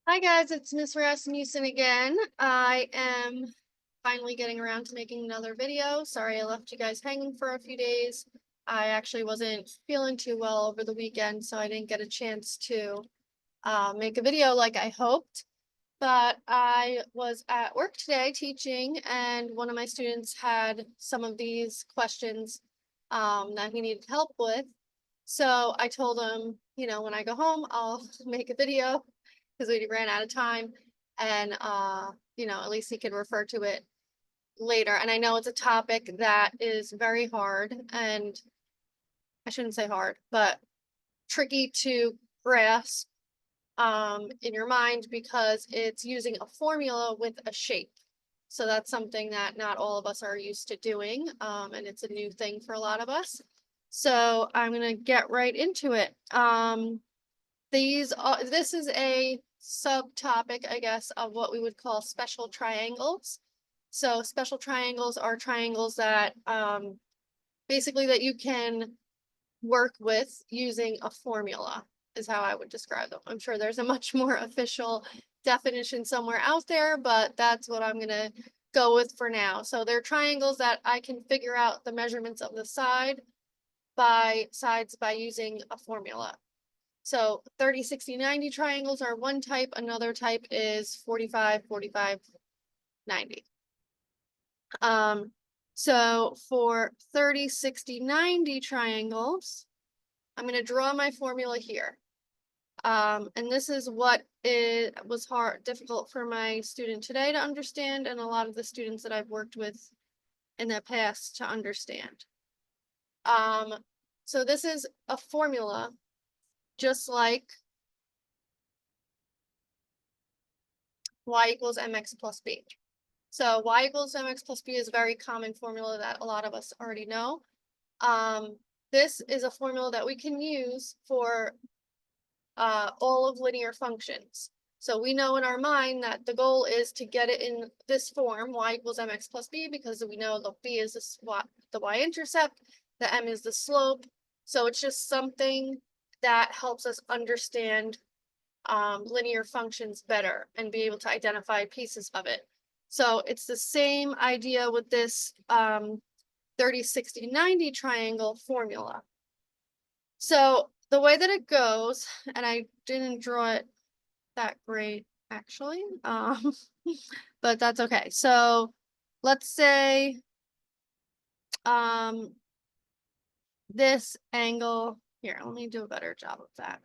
Hi guys, it's Miss Rasmussen again. I am finally getting around to making another video. Sorry I left you guys hanging for a few days. I actually wasn't feeling too well over the weekend, so I didn't get a chance to make a video like I hoped. But I was at work today teaching, and one of my students had some of these questions that he needed help with. So I told him, when I go home, I'll make a video because we ran out of time, and at least he could refer to it later. And I know it's a topic that is very hard, and I shouldn't say hard, but tricky to grasp in your mind because it's using a formula with a shape. So that's something that not all of us are used to doing, and it's a new thing for a lot of us. So I'm gonna get right into it. This is a subtopic, I guess, of what we would call special triangles. So special triangles are triangles that basically that you can work with using a formula is how I would describe them. I'm sure there's a much more official definition somewhere out there, but that's what I'm gonna go with for now. So they're triangles that I can figure out the measurements of the sides by using a formula. So 30, 60, 90 triangles are one type. Another type is 45, 45, 90. So for 30, 60, 90 triangles, I'm going to draw my formula here. And this is what it was difficult for my student today to understand, and a lot of the students that I've worked with in the past to understand. So this is a formula just like y equals mx plus b. So y equals mx plus b is a very common formula that a lot of us already know. This is a formula that we can use for all of linear functions. So we know in our mind that the goal is to get it in this form, y equals mx plus b, because we know the b is the y-intercept, the m is the slope. So it's just something that helps us understand linear functions better and be able to identify pieces of it. So it's the same idea with this 30, 60, 90 triangle formula. So the way that it goes, and I didn't draw it that great actually, but that's okay. So let's say this angle here, let me do a better job of that.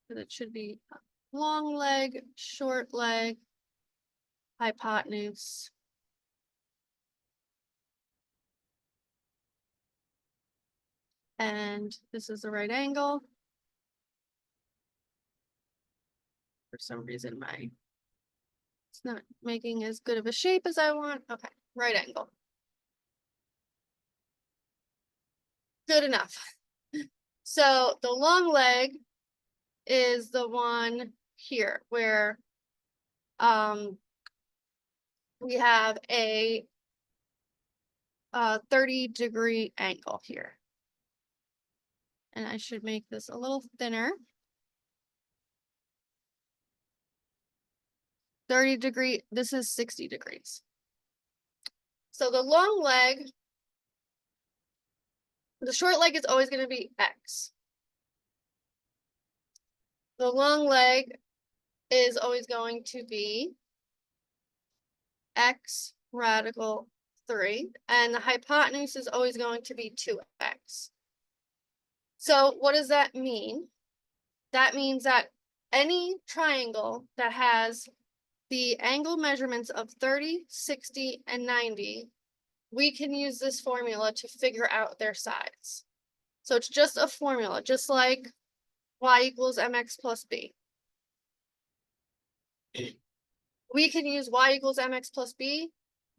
It should be long leg, short leg, hypotenuse. And this is the right angle. For some reason, it's not making as good of a shape as I want. Okay, right angle. Good enough. So the long leg is the one here where we have a 30-degree angle here. And I should make this a little thinner. 30-degree, this is 60 degrees. So the long leg, the short leg is always going to be x. The long leg is always going to be x radical 3, and the hypotenuse is always going to be 2x. So what does that mean? That means that any triangle that has the angle measurements of 30, 60, and 90, we can use this formula to figure out their sides. So it's just a formula, just like y equals mx plus b. We can use y equals mx plus b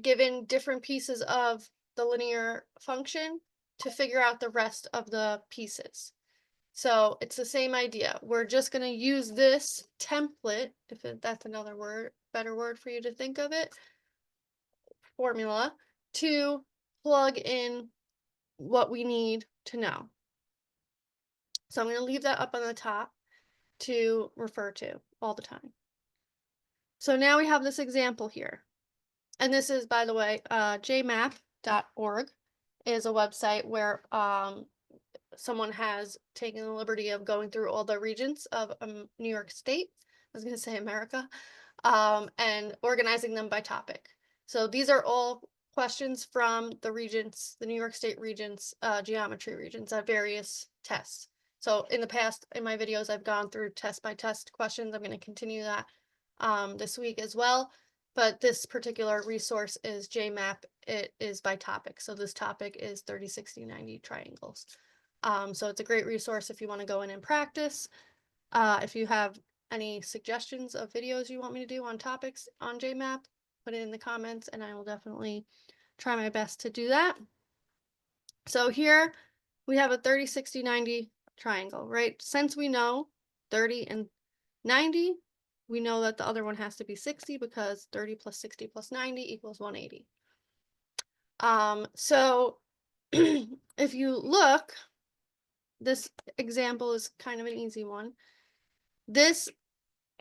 given different pieces of the linear function to figure out the rest of the pieces. So it's the same idea. We're just going to use this template, if that's another word, better word for you to think of it, formula, to plug in what we need to know. So I'm going to leave that up on the top. to refer to all the time. So now we have this example here. And this is, by the way, jmap.org is a website where someone has taken the liberty of going through all the regions of New York State. I was going to say America, and organizing them by topic. So these are all questions from the Regents, the New York State Regents, geometry regions at various tests. So in the past, in my videos, I've gone through test by test questions. I'm going to continue that this week as well. But this particular resource is JMAP. It is by topic. So this topic is 30, 60, 90 triangles. So it's a great resource if you want to go in and practice. If you have any suggestions of videos you want me to do on topics on JMAP, put it in the comments and I will definitely try my best to do that. So here we have a 30, 60, 90 triangle, right? Since we know 30 and 90, we know that the other one has to be 60 because 30 plus 60 plus 90 equals 180. So if you look, this example is kind of an easy one. This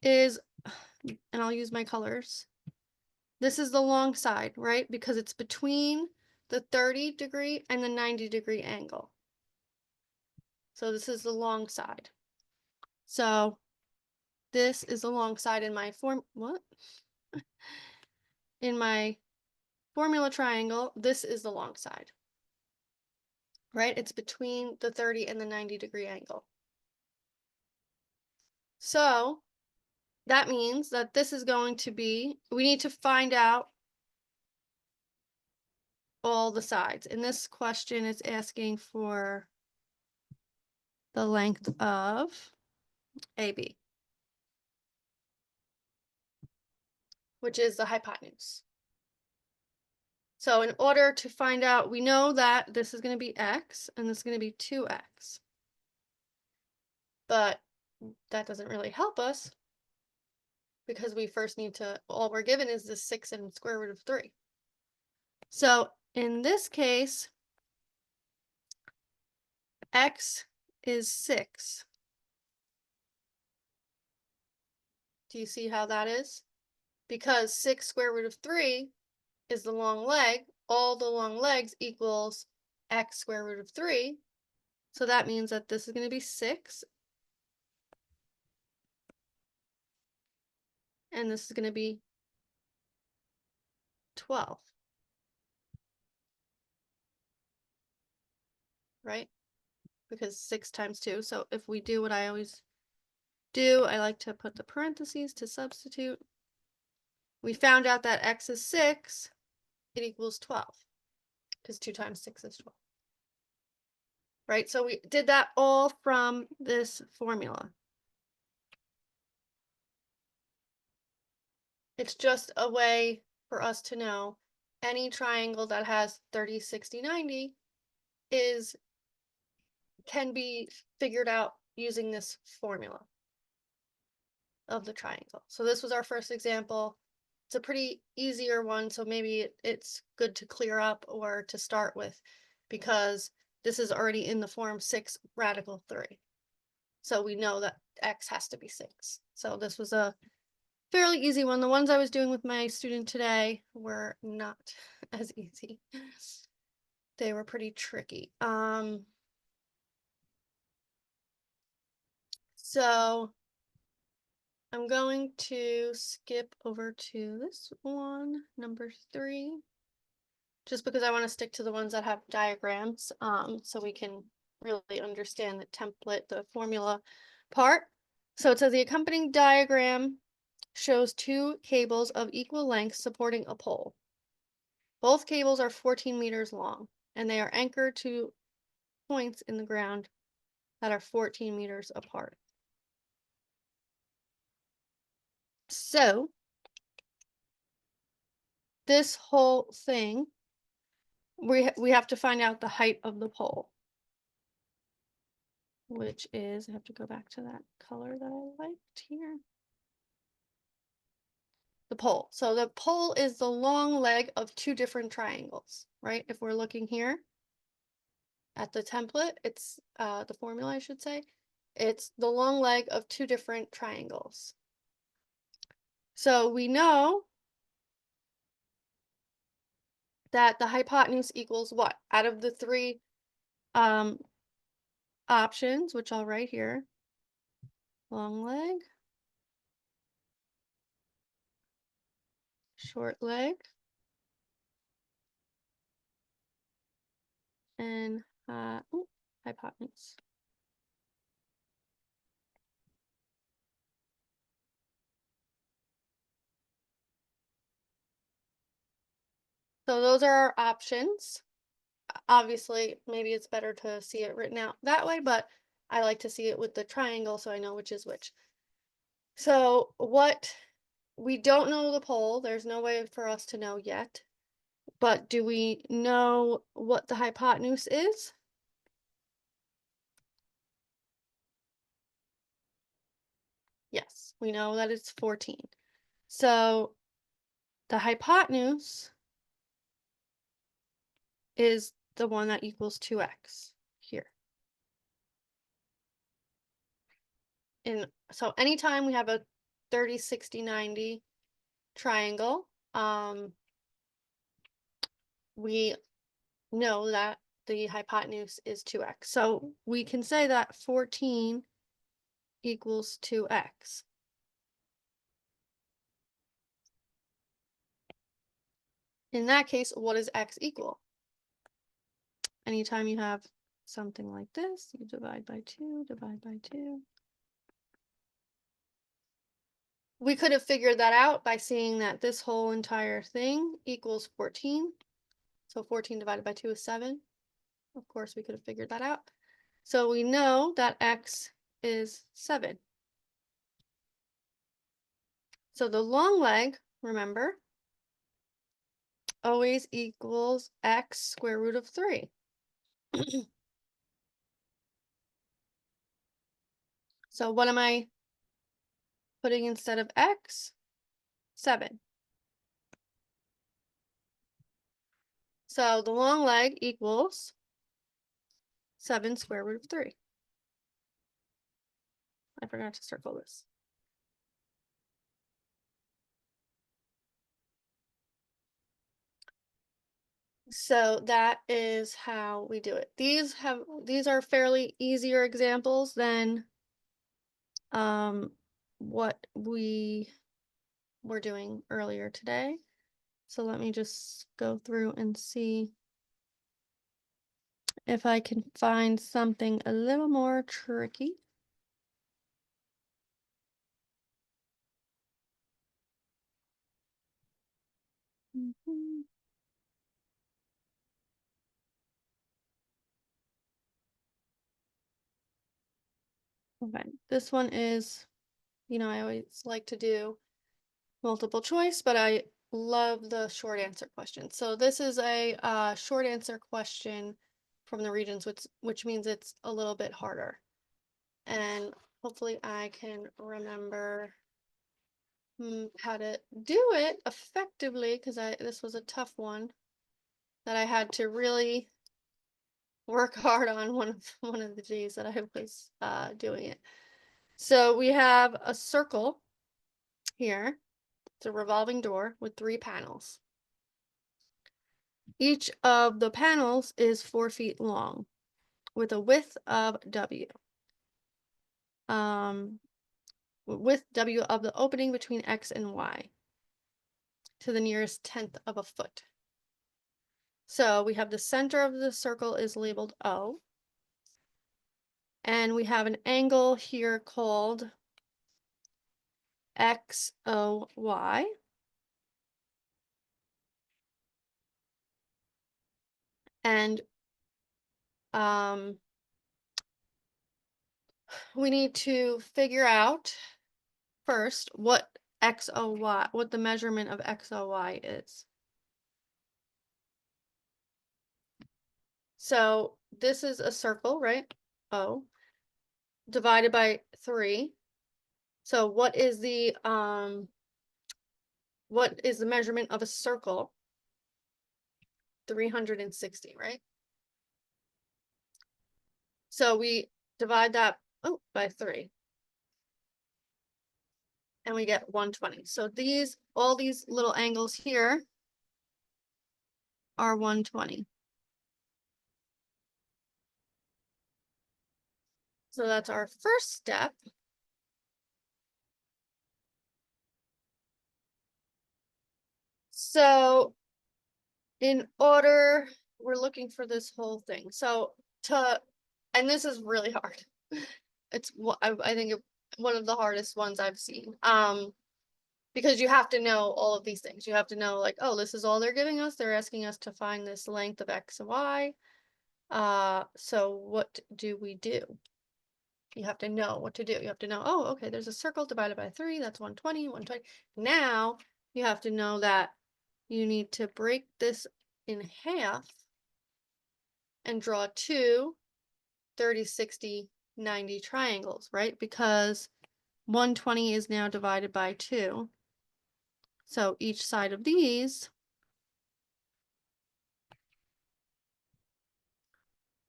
is, and I'll use my colors. This is the long side, right? Because it's between the 30-degree and the 90-degree angle. So this is the long side. So this is the long side in my in my formula triangle, this is the long side. Right? It's between the 30 and the 90-degree angle. So that means that this is going to be, we need to find out all the sides. In this question, it's asking for the length of AB, which is the hypotenuse. So in order to find out, we know that this is going to be x and this is going to be 2x. But that doesn't really help us because we first need to, all we're given is the 6 and square root of 3. So in this case, x is 6. Do you see how that is? Because 6 square root of 3 is the long leg. All the long legs equals x square root of 3. So that means that this is going to be 6. And this is going to be 12. Right? Because 6 times 2. So if we do what I always do, I like to put the parentheses to substitute. We found out that x is 6. It equals 12. Because 2 times 6 is 12. Right? So we did that all from this formula. It's just a way for us to know any triangle that has 30, 60, 90 can be figured out using this formula of the triangle. So this was our first example. It's a pretty easier one, so maybe it's good to clear up or to start with because this is already in the form 6 radical 3. So we know that x has to be 6. So this was a fairly easy one. The ones I was doing with my student today were not as easy. They were pretty tricky. So I'm going to skip over to this one, number 3, just because I want to stick to the ones that have diagrams, so we can really understand the template, the formula part. So it says the accompanying diagram shows 2 cables of equal length supporting a pole. Both cables are 14 meters long, and they are anchored to points in the ground that are 14 meters apart. So this whole thing, we have to find out the height of the pole, which is, I have to go back to that color that I liked here. The pole. So the pole is the long leg of 2 different triangles, right? If we're looking here at the template, it's the formula, I should say. It's the long leg of two different triangles. So we know that the hypotenuse equals what? Out of the three options, which I'll write here, long leg, short leg, and hypotenuse. So those are our options. Obviously, maybe it's better to see it written out that way, but I like to see it with the triangle so I know which is which. So what we don't know the pole, there's no way for us to know yet, but do we know what the hypotenuse is? Yes, we know that it's 14. So the hypotenuse is the one that equals 2x here. And so anytime we have a 30, 60, 90 triangle, we know that the hypotenuse is 2x. So we can say that 14 equals 2x. In that case, what does x equal? Anytime you have something like this, you divide by 2, divide by 2. We could have figured that out by seeing that this whole entire thing equals 14. So 14 divided by 2 is 7. Of course, we could have figured that out. So we know that x is 7. So the long leg, remember, always equals x square root of 3. So what am I putting instead of x? 7. So the long leg equals 7 square root of 3. I forgot to circle this. So that is how we do it. These are fairly easier examples than what we were doing earlier today. So let me just go through and see if I can find something a little more tricky. Okay, this one is, I always like to do multiple choice, but I love the short answer question. So this is a short answer question from the Regents, which means it's a little bit harder. And hopefully I can remember how to do it effectively, because this was a tough one that I had to really work hard on one of the days that I was doing it. So we have a circle here. It's a revolving door with 3 panels. Each of the panels is 4 feet long with a width of W. Width W of the opening between X and Y to the nearest 1/10 of a foot. So we have the center of the circle is labeled O. And we have an angle here called XOY. And we need to figure out first what XOY, what the measurement of XOY is. So this is a circle, right? O divided by 3. So what is the measurement of a circle? 360, right? So we divide that oh, by 3. And we get 120. So all these little angles here are 120. So that's our first step. So we're looking for this whole thing. So and this is really hard. It's what I think one of the hardest ones I've seen. Because you have to know all of these things. You have to know, like, oh, this is all they're giving us. They're asking us to find this length of X and Y. So what do we do? You have to know what to do. You have to know, oh, okay, there's a circle divided by 3. That's 120, 120. Now you have to know that you need to break this in half and draw 2 30, 60, 90 triangles, right? Because 120 is now divided by 2. So each side of these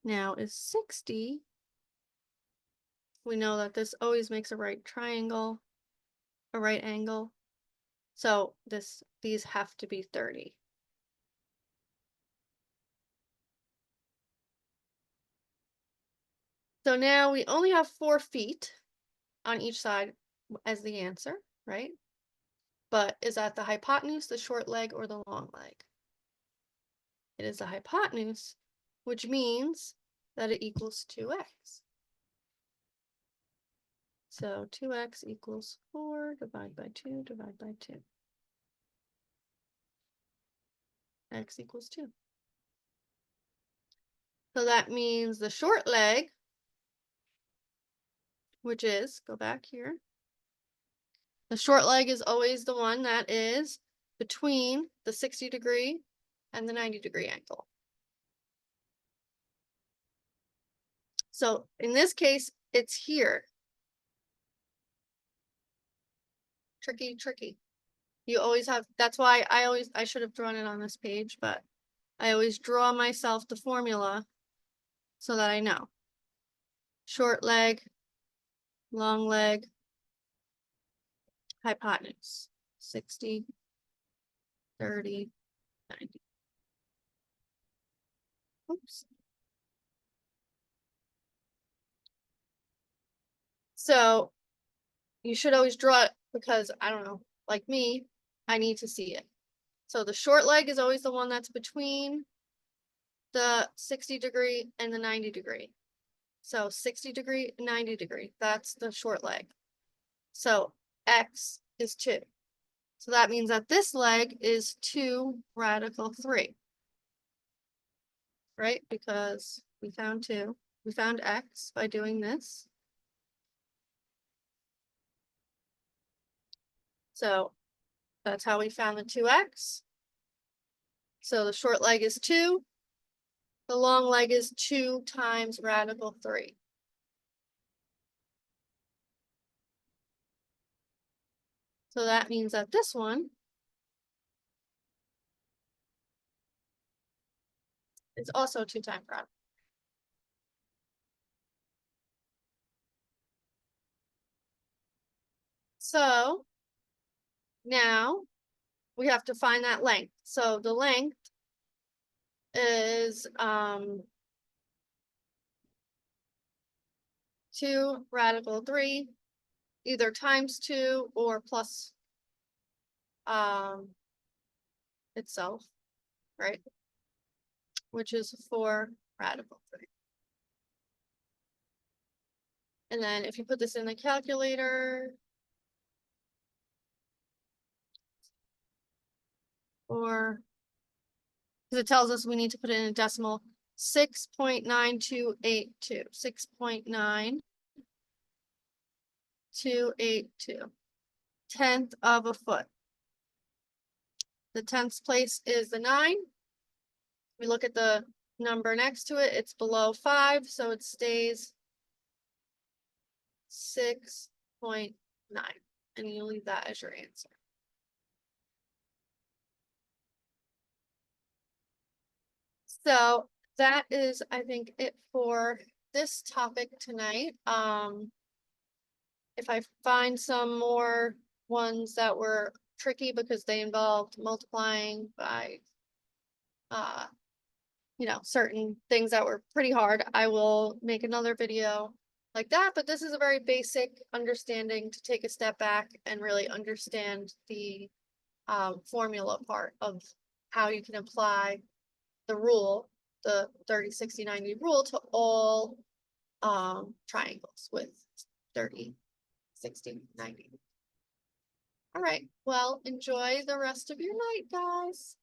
now is 60. We know that this always makes a right triangle, a right angle. So these have to be 30. So now we only have 4 feet on each side as the answer, right? But is that the hypotenuse, the short leg, or the long leg? It is the hypotenuse, which means that it equals 2x. So 2x equals 4 divided by 2 divided by 2. X equals 2. So that means the short leg, which is, go back here, the short leg is always the one that is between the 60-degree and the 90-degree angle. So in this case, it's here. Tricky, tricky. You always have, that's why I should have drawn it on this page, but I always draw myself the formula so that I know. Short leg, long leg, hypotenuse, 60, 30, 90. Oops. So you should always draw it because, I don't know, like me, I need to see it. So the short leg is always the one that's between the 60-degree and the 90-degree. So 60-degree, 90-degree, that's the short leg. So X is 2. So that means that this leg is 2 radical 3. Right? Because we found 2. We found X by doing this. So that's how we found the 2x. So the short leg is 2. The long leg is 2 times radical 3. So that means that this one is also 2 times radical. So now we have to find that length. So the length is 2 radical 3, either times 2 or plus itself, right? Which is 4 radical 3. And then if you put this in the calculator, or because it tells us we need to put it in a decimal, 6.9282, 6.9282, 10th of a foot. The 10th place is the 9. We look at the number next to it, it's below 5, so it stays 6.9, and you leave that as your answer. So that is, I think, it for this topic tonight. If I find some more ones that were tricky because they involved multiplying by certain things that were pretty hard, I will make another video like that. But this is a very basic understanding to take a step back and really understand the formula part of how you can apply the rule, the 30, 60, 90 rule to all triangles with 30, 60, 90. All right, well, enjoy the rest of your night, guys.